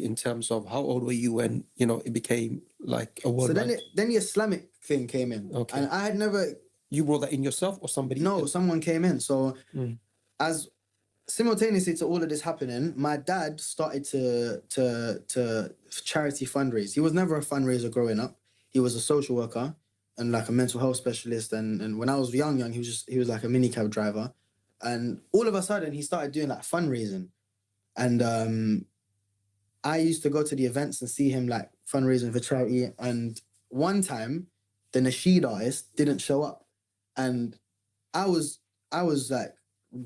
in terms of how old were you when, it became like a So worldwide... then the Islamic thing came in. Okay. And I had never... You brought that in yourself or somebody? No, someone came in. So as simultaneously to all of this happening, my dad started to charity fundraise. He was never a fundraiser growing up. He was a social worker and like a mental health specialist. And when I was young, he was like a minicab driver. And all of a sudden he started doing like fundraising. And I used to go to the events and see him like fundraising for charity. And one time the Nasheed artist didn't show up. And I was like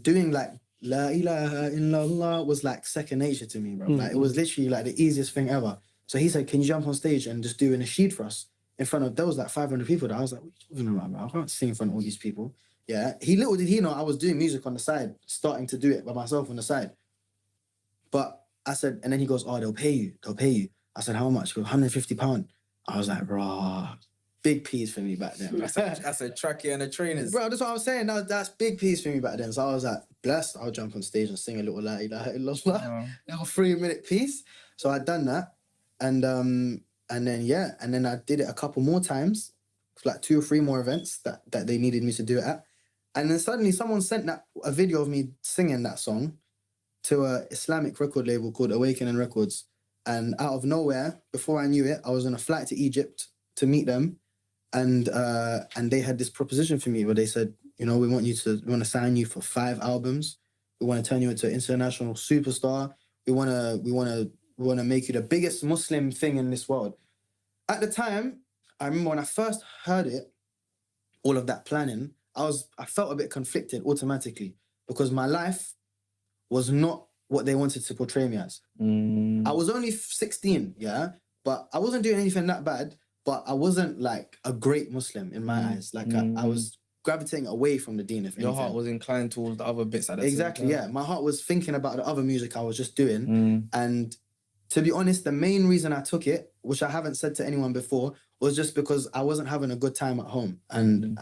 doing like La ilaha illallah was like second nature to me, bro. Like it was literally like the easiest thing ever. So he said, can you jump on stage and just do a Nasheed for us in front of, there was like 500 people there. I was like, what are you talking about, bro? I can't sing in front of all these people. Yeah. Little did he know I was doing music on the side, starting to do it by myself on the side. But I said, and then he goes, oh, they'll pay you. I said, how much? He goes, £150. I was like, bro, big piece for me back then. That's a trackie and a trainers. Bro, that's what I was saying. That's big piece for me back then. So I was like, blessed. I'll jump on stage and sing a little La ilaha illallah. Little 3-minute piece. So I'd done that. And then I did it a couple more times, like 2 or 3 more events that they needed me to do it at. And then suddenly someone sent a video of me singing that song to a Islamic record label called Awakening Records. And out of nowhere, before I knew it, I was on a flight to Egypt to meet them. And they had this proposition for me where they said, we want to sign you for 5 albums. We want to turn you into an international superstar. We want to make you the biggest Muslim thing in this world. At the time, I remember when I first heard it, all of that planning, I felt a bit conflicted automatically because my life was not what they wanted to portray me as. I was only 16, yeah, but I wasn't doing anything that bad. But I wasn't like a great Muslim in my eyes. Like I was gravitating away from the deen. Your heart was inclined towards the other bits. Exactly, yeah. My heart was thinking about the other music I was just doing. And to be honest, the main reason I took it, which I haven't said to anyone before, was just because I wasn't having a good time at home. And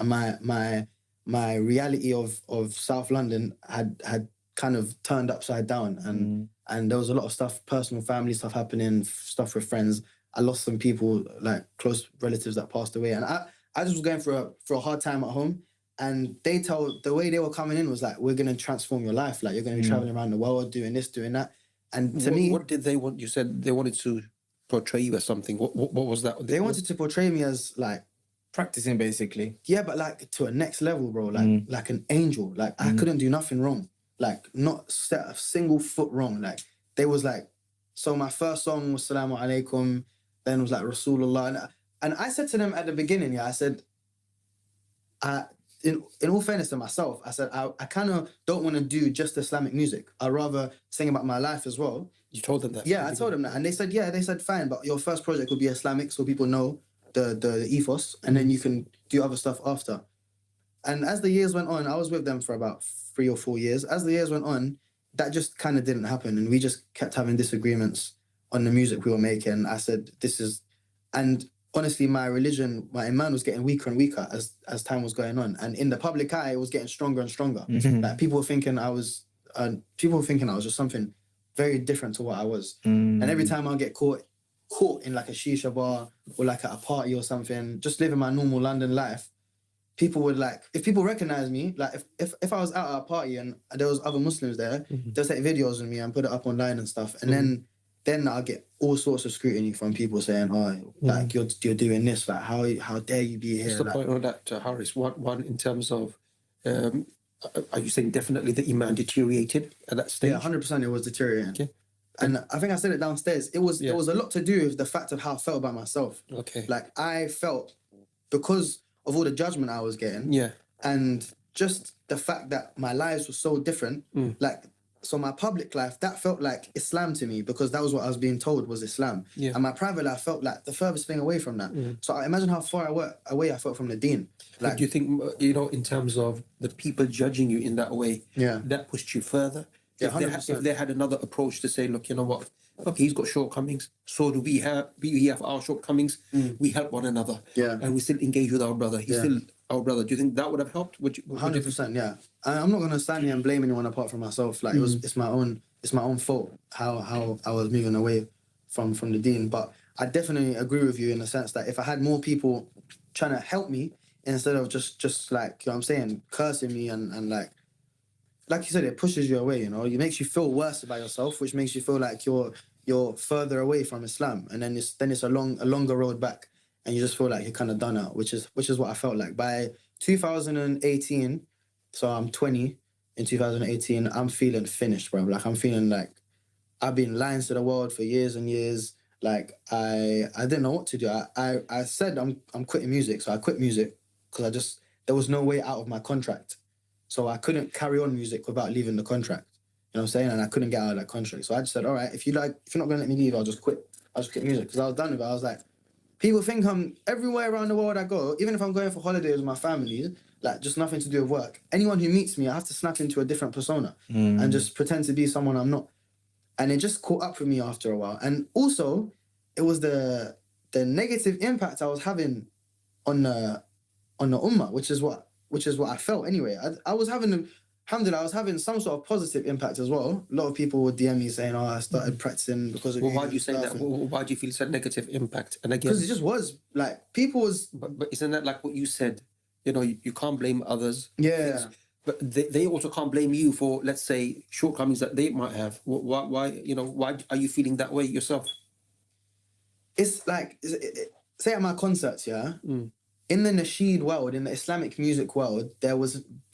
my reality of South London had kind of turned upside down. And there was a lot of stuff, personal family stuff happening, stuff with friends. I lost some people, like close relatives that passed away. And I just was going for a hard time at home. And the way they were coming in was like, we're going to transform your life. Like, you're going to be traveling around the world, doing this, doing that. And to me... What did they want? You said they wanted to portray you as something. What was that? They wanted to portray me as like... Practicing, basically. Yeah, but like to a next level, bro. Like an angel. Like, I couldn't do nothing wrong. Like, not set a single foot wrong. Like, they was like... So my first song was Salamu Alaikum. Then it was like Rasulullah. And I said to them at the beginning, I said, in all fairness to myself, I said, I kind of don't want to do just Islamic music. I'd rather sing about my life as well. You told them that? Yeah, I told them that. And they said, fine, but your first project will be Islamic so people know the ethos, and then you can do other stuff after. And as the years went on, I was with them for about 3 or 4 years. As the years went on, that just kind of didn't happen. And we just kept having disagreements on the music we were making. I said, and honestly, my religion, my iman was getting weaker and weaker as time was going on. And in the public eye, it was getting stronger and stronger. Like people were thinking I was just something very different to what I was. And every time I get caught in like a shisha bar or like at a party or something, just living my normal London life, people would like, if people recognize me, like if I was out at a party and there was other Muslims there, they'll take videos of me and put it up online and stuff. And then I'll get all sorts of scrutiny from people saying, oh, like you're doing this, like how dare you be here? What's the point on that, Harris? One in terms of, are you saying definitely the iman deteriorated at that stage? Yeah, 100% it was deteriorating. Okay. And I think I said it downstairs. It was a lot to do with the fact of how I felt about myself. Okay. Like I felt, because of all the judgment I was getting, and just the fact that my lives were so different, like, so my public life, that felt like Islam to me because that was what I was being told was Islam. Yeah. And my private life felt like the furthest thing away from that. So I imagine how far away I felt from the deen. Like, do you think, in terms of the people judging you in that way, that pushed you further? Yeah, if they had another approach to say, look, you know what? Okay, he's got shortcomings. So do we have. We have our shortcomings. We help one another. Yeah. And we still engage with our brother. He's still our brother. Do you think that would have helped? 100%, yeah. I'm not going to stand here and blame anyone apart from myself. Like, it's my own fault how I was moving away from the deen. But I definitely agree with you in the sense that if I had more people trying to help me instead of just like, you know what I'm saying, cursing me and like you said, it pushes you away, you know, it makes you feel worse about yourself, which makes you feel like you're further away from Islam. And then it's a longer road back, and you just feel like you're kind of done out, which is what I felt like. By 2018, so I'm 20 in 2018, I'm feeling finished, bro. Like I'm feeling like I've been lying to the world for years and years. Like I didn't know what to do. I said I'm quitting music, so I quit music because there was no way out of my contract. So I couldn't carry on music without leaving the contract. You know what I'm saying? And I couldn't get out of that contract. So I just said, all right, if you're not gonna let me leave, I'll just quit. I'll just quit music. Because I was done with it. I was like, people think I'm everywhere around the world I go, even if I'm going for holidays with my family, like just nothing to do with work. Anyone who meets me, I have to snap into a different persona and just pretend to be someone I'm not. And it just caught up with me after a while. And also, it was the negative impact I was having on the ummah, which is what I felt anyway. I was having, alhamdulillah, I was having some sort of positive impact as well. A lot of people would DM me saying, I started practicing because of you. Why do you say that? Why do you feel such negative impact? And again, because it just was like people was. But isn't that like what you said? You know, you can't blame others. Yeah. But they also can't blame you for, let's say, shortcomings that they might have. Why are you feeling that way yourself? It's like, say at my concerts, yeah. In the nasheed world, in the Islamic music world, there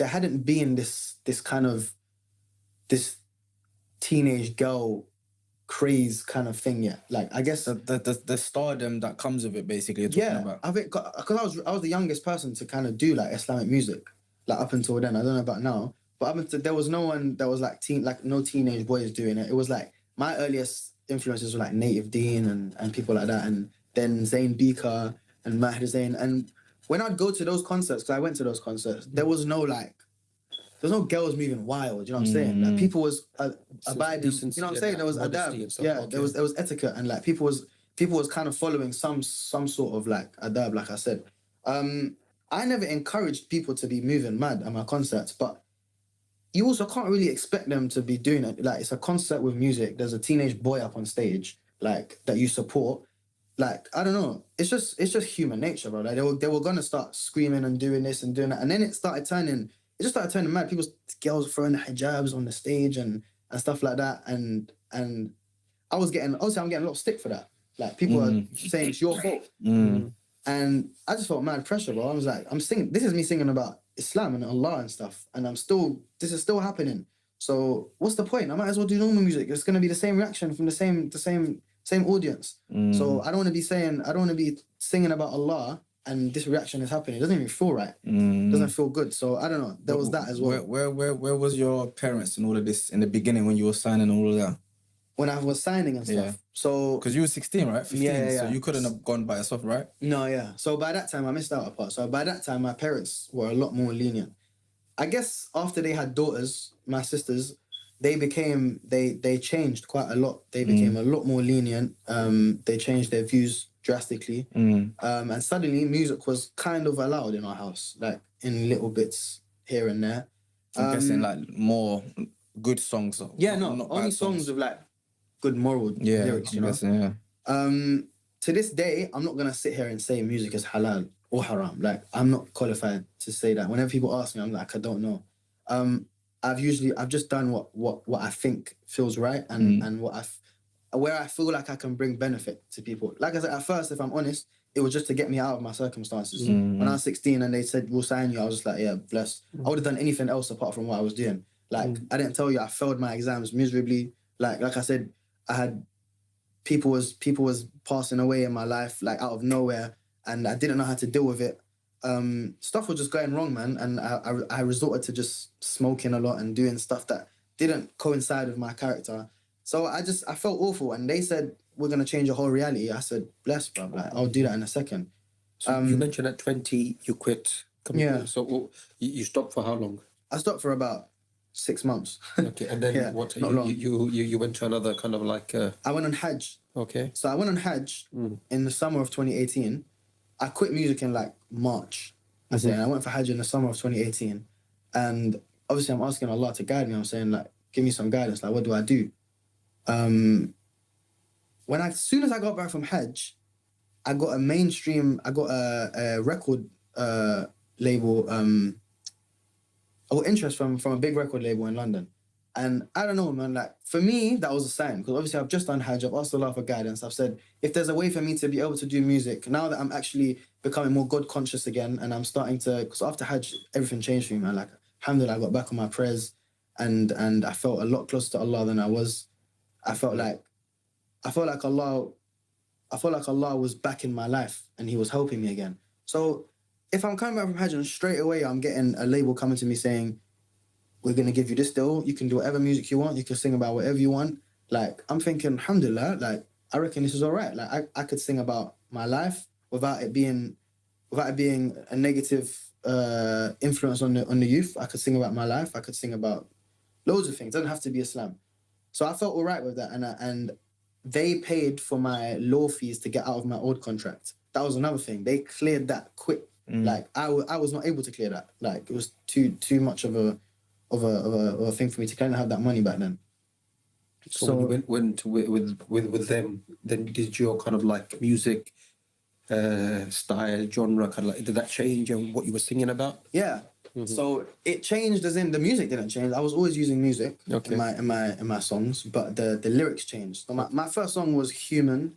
hadn't been this kind of this teenage girl craze kind of thing yet. Like I guess the stardom that comes with it, basically. You're talking about. Because I was the youngest person to kind of do like Islamic music, like up until then. I don't know about now, but up until there was no one that was like no teenage boys doing it. It was like my earliest influences were like Native Dean and people like that, and then Zayn Bika and Mahd Zayn. And when I'd go to those concerts, because I went to those concerts, there was no girls moving wild. You know what I'm saying? Like people was abiding. You know what I'm saying? There was adab. Yeah, okay. there was etiquette, and like people was kind of following some sort of like adab. Like I said, I never encouraged people to be moving mad at my concerts, but you also can't really expect them to be doing it. Like it's a concert with music. There's a teenage boy up on stage, like that you support. Like I don't know. It's just human nature, bro. Like they were gonna start screaming and doing this and doing that, and then it just started turning mad. Girls throwing the hijabs on the stage and stuff like that, and I'm getting a lot of stick for that. Like people are saying it's your fault, and I just felt mad pressure, bro. I was like, I'm singing. This is me singing about Islam and Allah and stuff, and this is still happening. So what's the point? I might as well do normal music. It's gonna be the same reaction from the same audience. So I don't want to be singing about Allah and this reaction is happening. It doesn't even feel right. It doesn't feel good. So I don't know. There was that as well. Where was your parents and all of this in the beginning when you were signing and all of that? When I was signing and stuff. Yeah. So because you were 16, right? 15. Yeah. So you couldn't have gone by yourself, right? No, yeah. So by that time I missed out a part. So by that time my parents were a lot more lenient. I guess after they had daughters, my sisters, they changed quite a lot. They became a lot more lenient. They changed their views drastically. And suddenly music was kind of allowed in our house, like in little bits here and there. I'm guessing like more good songs. Not only songs with like good moral lyrics, you know? Guessing, to this day, I'm not going to sit here and say music is halal or haram. Like, I'm not qualified to say that. Whenever people ask me, I'm like, I don't know. I've just done what I think feels right and where I feel like I can bring benefit to people. Like I said, at first, if I'm honest, it was just to get me out of my circumstances. When I was 16 and they said, we'll sign you, I was just like, yeah, blessed. I would have done anything else apart from what I was doing. Like, I didn't tell you, I failed my exams miserably. Like I said, I had people was passing away in my life, like out of nowhere, and I didn't know how to deal with it. Stuff was just going wrong, man, and I resorted to just smoking a lot and doing stuff that didn't coincide with my character. So I felt awful, and they said, we're going to change your whole reality. I said, bless, bro, like, I'll do that in a second. So you mentioned at 20 you quit. Yeah. So you stopped for how long? I stopped for about 6 months. Okay, and then what? You went to another kind of like... I went on Hajj. Okay. So I went on Hajj in the summer of 2018. I quit music in like March. I went for Hajj in the summer of 2018. And obviously I'm asking Allah to guide me. I'm saying like, give me some guidance. Like, what do I do? as soon as I got back from Hajj, I got a record label, I got interest from a big record label in London. And I don't know, man, like, for me, that was a sign. Because obviously I've just done Hajj, I've asked Allah for guidance. I've said, if there's a way for me to be able to do music, now that I'm actually becoming more God conscious again, and I'm starting to, because after Hajj, everything changed for me, man. Like, alhamdulillah, I got back on my prayers, and I felt a lot closer to Allah than I was. I felt like Allah was back in my life, and He was helping me again. So if I'm coming back from Hajj and straight away I'm getting a label coming to me saying, we're going to give you this deal, you can do whatever music you want, you can sing about whatever you want. Like, I'm thinking, alhamdulillah, like, I reckon this is all right. Like, I could sing about my life without it being a negative influence on the youth. I could sing about my life. I could sing about loads of things. It doesn't have to be Islam. So I felt all right with that. And they paid for my law fees to get out of my old contract. That was another thing. They cleared that quick. Like, I was not able to clear that. Like, it was too much of a thing for me to kind of have that money back then. So when you went with them, then did your kind of like music style, genre, kind of like, did that change and what you were singing about? Yeah. So it changed, as in the music didn't change. I was always using music in my songs, but the lyrics changed. So my first song was Human.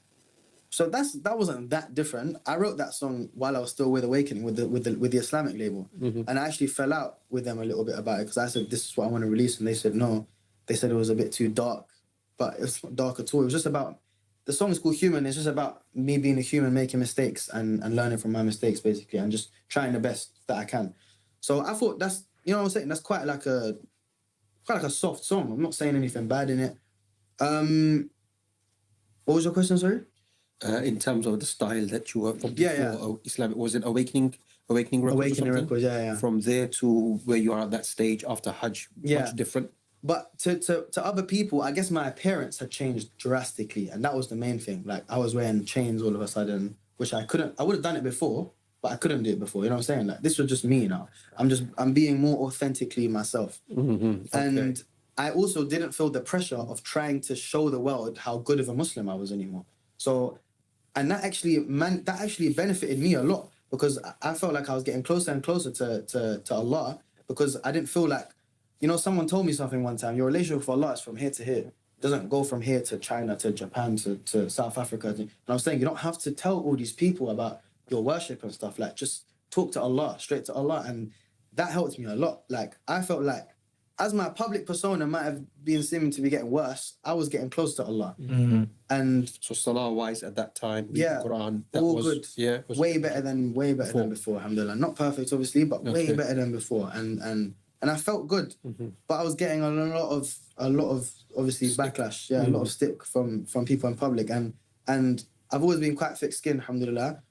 So that wasn't that different. I wrote that song while I was still with Awakening, with the Islamic label, and I actually fell out with them a little bit about it, because I said, this is what I want to release, and they said no. They said it was a bit too dark, but it's not dark at all. It was just about, the song is called Human. It's just about me being a human, making mistakes and learning from my mistakes, basically, and just trying the best that I can. So I thought that's, you know what I'm saying, that's quite like a soft song. I'm not saying anything bad in it. What was your question, sorry? In terms of the style that you were from before Islamic, was it Awakening Records? Awakening Records, yeah. From there to where you are at that stage after Hajj, much different. But to other people, I guess my appearance had changed drastically, and that was the main thing. Like, I was wearing chains all of a sudden, which I would have done it before, but I couldn't do it before. You know what I'm saying? Like, this was just me now. I'm being more authentically myself. And I also didn't feel the pressure of trying to show the world how good of a Muslim I was anymore. So, and that actually benefited me a lot, because I felt like I was getting closer and closer to Allah, because I didn't feel like, you know, someone told me something one time, your relationship with Allah is from here to here. It doesn't go from here to China, to Japan, to South Africa. And I was saying, you don't have to tell all these people about your worship and stuff. Like, just talk to Allah, straight to Allah. And that helped me a lot. Like, I felt like, as my public persona might have been seeming to be getting worse, I was getting close to Allah. And so salah-wise at that time, Quran, that all was good. Yeah, way better than before, alhamdulillah. Not perfect, obviously, but way better than before. And I felt good, but I was getting a lot of obviously backlash. Yeah, a lot of stick from people in public, and I've always been quite thick-skinned, alhamdulillah.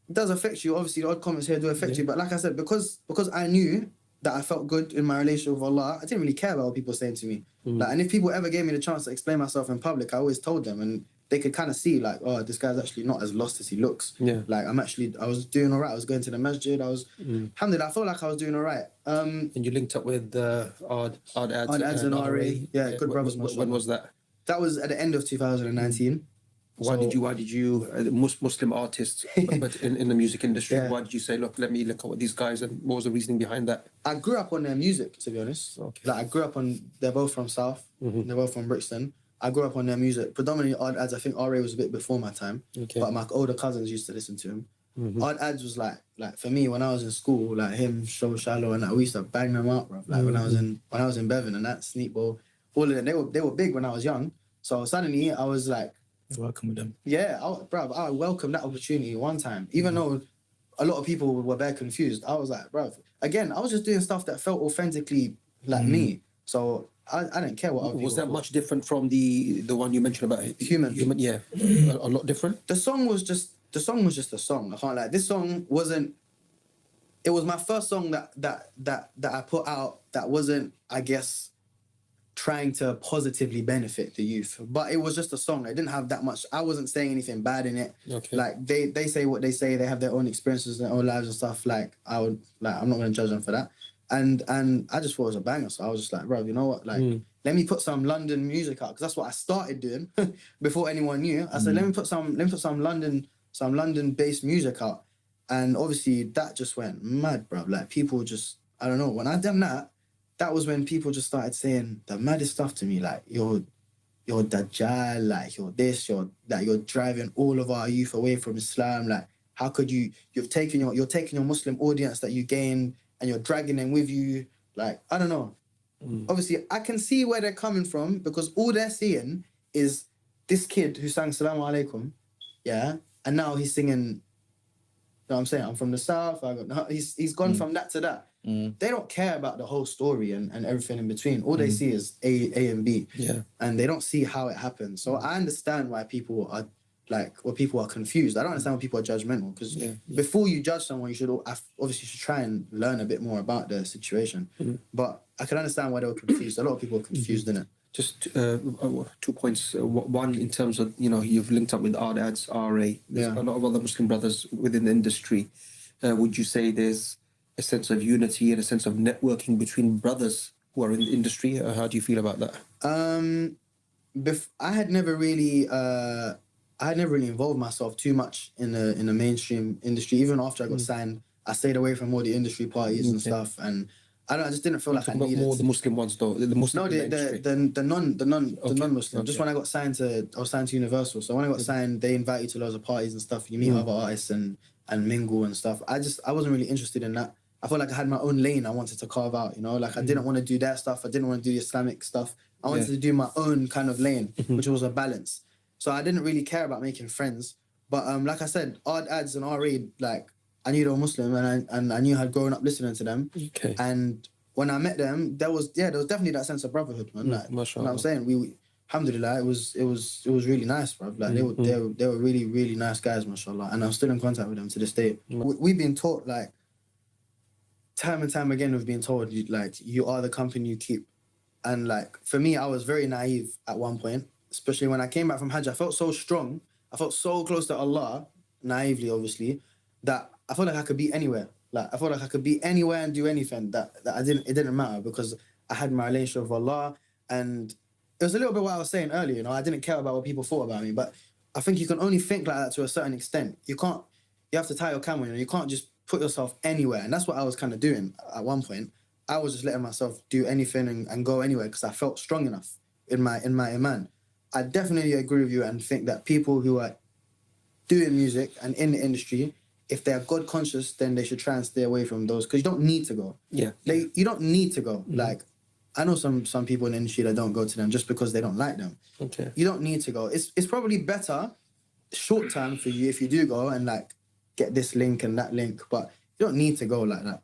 It does affect you, obviously. The odd comments here do affect you, but like I said, because I knew that I felt good in my relationship with Allah, I didn't really care about what people were saying to me. Like, and if people ever gave me the chance to explain myself in public, I always told them, and they could kind of see, like, oh, this guy's actually not as lost as he looks. Yeah. Like, I was doing all right. I was going to the masjid. Alhamdulillah, I felt like I was doing all right. And you linked up with Odd Ads and RA. Yeah, good brothers. When was that? That was at the end of 2019. Why did you Muslim artists, but in the music industry, why did you say, look, let me look at what these guys, and what was the reasoning behind that? I grew up on their music, to be honest. Like, I grew up on, they're both from South, they're both from Brixton. I grew up on their music, predominantly Odd Ads. I think RA was a bit before my time, but my older cousins used to listen to him. Odd Ads was like for me, when I was in school, like him, Show Shallow, and we used to bang them up, bro. Like, when I was in Bevan, and that Sneakball, all of them, they were big when I was young. So suddenly I was like, working with them. Yeah, I welcomed that opportunity one time. Even though a lot of people were very confused, I was like, bro, again, I was just doing stuff that felt authentically like me. So I didn't care what other people Was that thought. much different from the one you mentioned about Human? Yeah, a lot different. The song was just a song. I can't lie. This song wasn't. It was my first song that I put out that wasn't, I guess, trying to positively benefit the youth, but it was just a song. It didn't have that much. I wasn't saying anything bad in it. Like, they say what they say. They have their own experiences, their own lives and stuff. Like, I'm not going to judge them for that. And I just thought it was a banger. So I was just like, bro, you know what? Like, let me put some London music out, because that's what I started doing before anyone knew. I said, let me put some London-based music out. And obviously that just went mad, bro. Like people just, I don't know, when I done that, that was when people just started saying the maddest stuff to me, like you're Dajjal, like you're this, you're driving all of our youth away from Islam. Like, how could you're taking your Muslim audience that you gained and you're dragging them with you. Like, I don't know. Obviously, I can see where they're coming from, because all they're seeing is this kid who sang Salaam Alaikum, yeah, and now he's singing, you know what I'm saying? I'm from the South. He's gone from that to that. They don't care about the whole story and everything in between. All they see is A and B. Yeah. And they don't see how it happens. So I understand why people are confused. I don't understand why people are judgmental, because before you judge someone, you should obviously try and learn a bit more about their situation. But I can understand why they were confused. A lot of people are confused, innit? Just 2 points. One, in terms of, you've linked up with Art Ads, RA. There's a lot of other Muslim brothers within the industry. Would you say there's a sense of unity and a sense of networking between brothers who are in the industry? How do you feel about that? I had never really involved myself too much in the mainstream industry. Even after I got signed, I stayed away from all the industry parties and stuff. And I just didn't feel like I needed more the Muslim ones though. The Muslim non-Muslim. Just when I got signed I was signed to Universal. So when I got signed, they invite you to loads of parties and stuff. You meet other artists and mingle and stuff. I wasn't really interested in that. I felt like I had my own lane I wanted to carve out, Like I didn't want to do their stuff. I didn't want to do the Islamic stuff. I wanted to do my own kind of lane, which was a balance. So I didn't really care about making friends. But like I said, Art Ads and RA, like I knew they were Muslim, and I knew I'd grown up listening to them. Okay. And when I met them, there was definitely that sense of brotherhood, man. Like, you know what I'm saying? We alhamdulillah, it was really nice, bro. Like they were really, really nice guys, mashallah. And I'm still in contact with them to this day. We've been taught, like, time and time again, we've been told, you are the company you keep. And like, for me, I was very naive at one point, especially when I came back from Hajj. I felt so strong. I felt so close to Allah, naively, obviously, that I felt like I could be anywhere. Like, I felt like I could be anywhere and do anything, that it didn't matter, because I had my relationship with Allah. And it was a little bit what I was saying earlier, I didn't care about what people thought about me. But I think you can only think like that to a certain extent. You have to tie your camel, you can't just put yourself anywhere. And that's what I was kind of doing at one point. I was just letting myself do anything and go anywhere, because I felt strong enough in my iman. I definitely agree with you and think that people who are doing music and in the industry, if they're God conscious, then they should try and stay away from those, because you don't need to go. Yeah. You don't need to go. Like, I know some people in the industry that don't go to them just because they don't like them. Okay. You don't need to go. It's probably better short term for you if you do go and like get this link and that link, but you don't need to go like that.